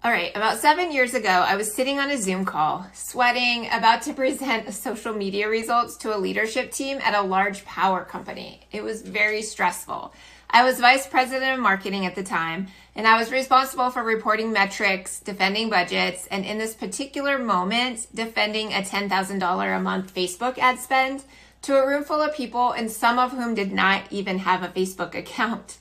All right, about 7 years ago, I was sitting on a Zoom call, sweating, about to present social media results to a leadership team at a large power company. It was very stressful. I was vice president of marketing at the time, and I was responsible for reporting metrics, defending budgets, and in this particular moment, defending a $10,000 a month Facebook ad spend to a room full of people, and some of whom did not even have a Facebook account.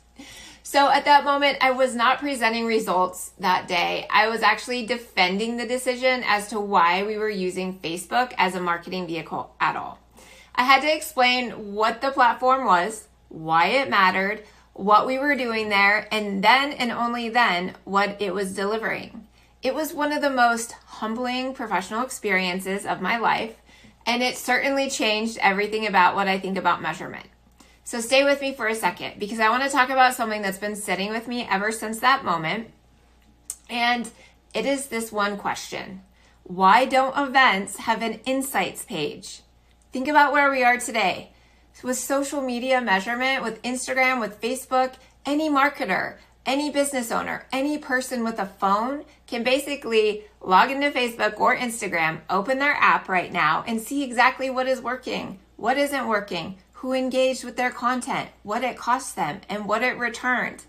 So at that moment, I was not presenting results that day. I was actually defending the decision as to why we were using Facebook as a marketing vehicle at all. I had to explain what the platform was, why it mattered, what we were doing there, and then and only then what it was delivering. It was one of the most humbling professional experiences of my life, and it certainly changed everything about what I think about measurement. So stay with me for a second, because I want to talk about something that's been sitting with me ever since that moment. And it is this one question: why don't events have an insights page? Think about where we are today. With social media measurement, with Instagram, with Facebook, any marketer, any business owner, any person with a phone can basically log into Facebook or Instagram, open their app right now, and see exactly what is working, what isn't working, who engaged with their content, what it cost them, and what it returned.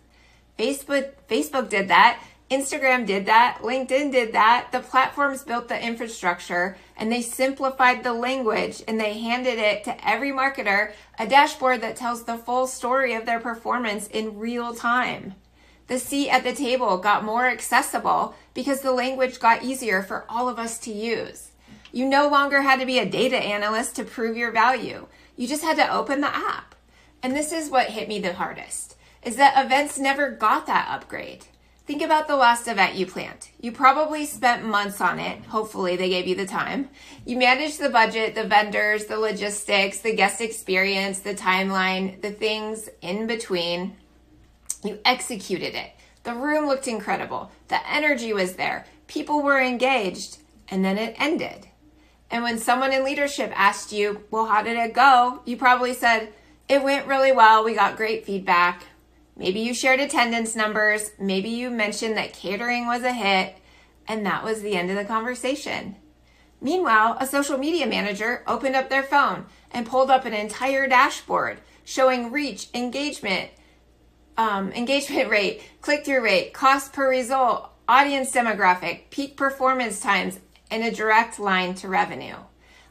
Facebook did that. Instagram did that. LinkedIn did that. The platforms built the infrastructure, and they simplified the language, and they handed it to every marketer a dashboard that tells the full story of their performance in real time. The seat at the table got more accessible because the language got easier for all of us to use. You no longer had to be a data analyst to prove your value. You just had to open the app. And this is what hit me the hardest, is that events never got that upgrade. Think about the last event you planned. You probably spent months on it. Hopefully they gave you the time. You managed the budget, the vendors, the logistics, the guest experience, the timeline, the things in between. You executed it. The room looked incredible. The energy was there. People were engaged. And then it ended. And when someone in leadership asked you, well, how did it go? You probably said, it went really well. We got great feedback. Maybe you shared attendance numbers. Maybe you mentioned that catering was a hit. And that was the end of the conversation. Meanwhile, a social media manager opened up their phone and pulled up an entire dashboard showing reach, engagement rate, click-through rate, cost per result, audience demographic, peak performance times, and a direct line to revenue.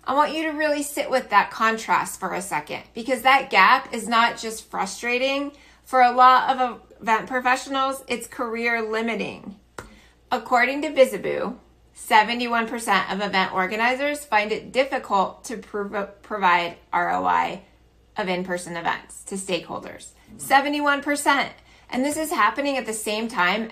I want you to really sit with that contrast for a second, because that gap is not just frustrating. For a lot of event professionals, it's career limiting. According to Bizaboo, 71% of event organizers find it difficult to provide ROI of in-person events to stakeholders. 71%. And this is happening at the same time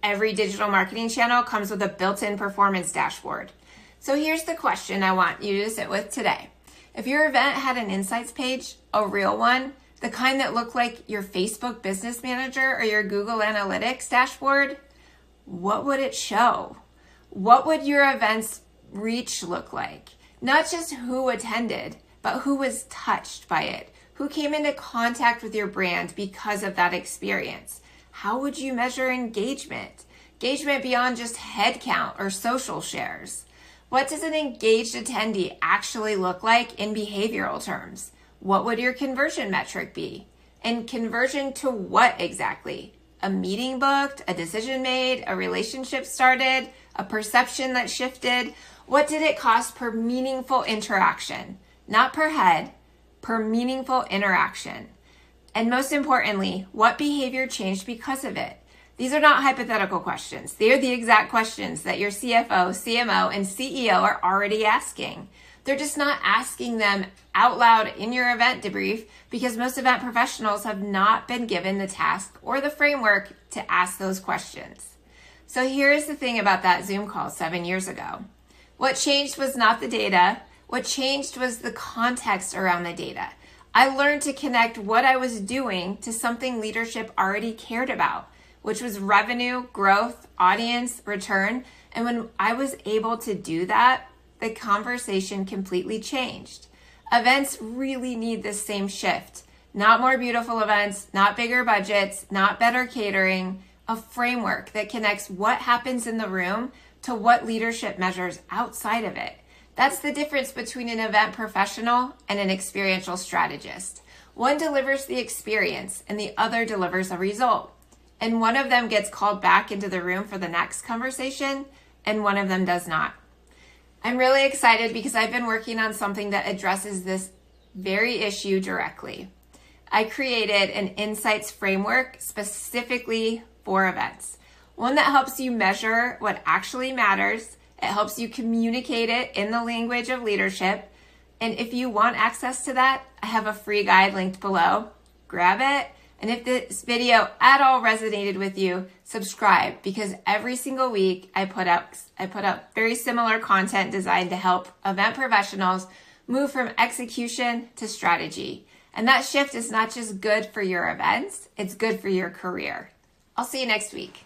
every digital marketing channel comes with a built-in performance dashboard. So here's the question I want you to sit with today. If your event had an insights page, a real one, the kind that looked like your Facebook Business Manager or your Google Analytics dashboard, what would it show? What would your event's reach look like? Not just who attended, but who was touched by it, who came into contact with your brand because of that experience. How would you measure engagement? Engagement beyond just head count or social shares. What does an engaged attendee actually look like in behavioral terms? What would your conversion metric be? And conversion to what exactly? A meeting booked, a decision made, a relationship started, a perception that shifted? What did it cost per meaningful interaction? Not per head, per meaningful interaction. And most importantly, what behavior changed because of it? These are not hypothetical questions. They are the exact questions that your CFO, CMO, and CEO are already asking. They're just not asking them out loud in your event debrief because most event professionals have not been given the task or the framework to ask those questions. So here's the thing about that Zoom call 7 years ago. What changed was not the data. What changed was the context around the data. I learned to connect what I was doing to something leadership already cared about, which was revenue, growth, audience, return. And when I was able to do that, the conversation completely changed. Events really need this same shift. Not more beautiful events, not bigger budgets, not better catering, a framework that connects what happens in the room to what leadership measures outside of it. That's the difference between an event professional and an experiential strategist. One delivers the experience and the other delivers a result. And one of them gets called back into the room for the next conversation, and one of them does not. I'm really excited because I've been working on something that addresses this very issue directly. I created an insights framework specifically for events. One that helps you measure what actually matters. It helps you communicate it in the language of leadership. And if you want access to that, I have a free guide linked below. Grab it. And if this video at all resonated with you, subscribe, because every single week I put up very similar content designed to help event professionals move from execution to strategy. And that shift is not just good for your events, it's good for your career. I'll see you next week.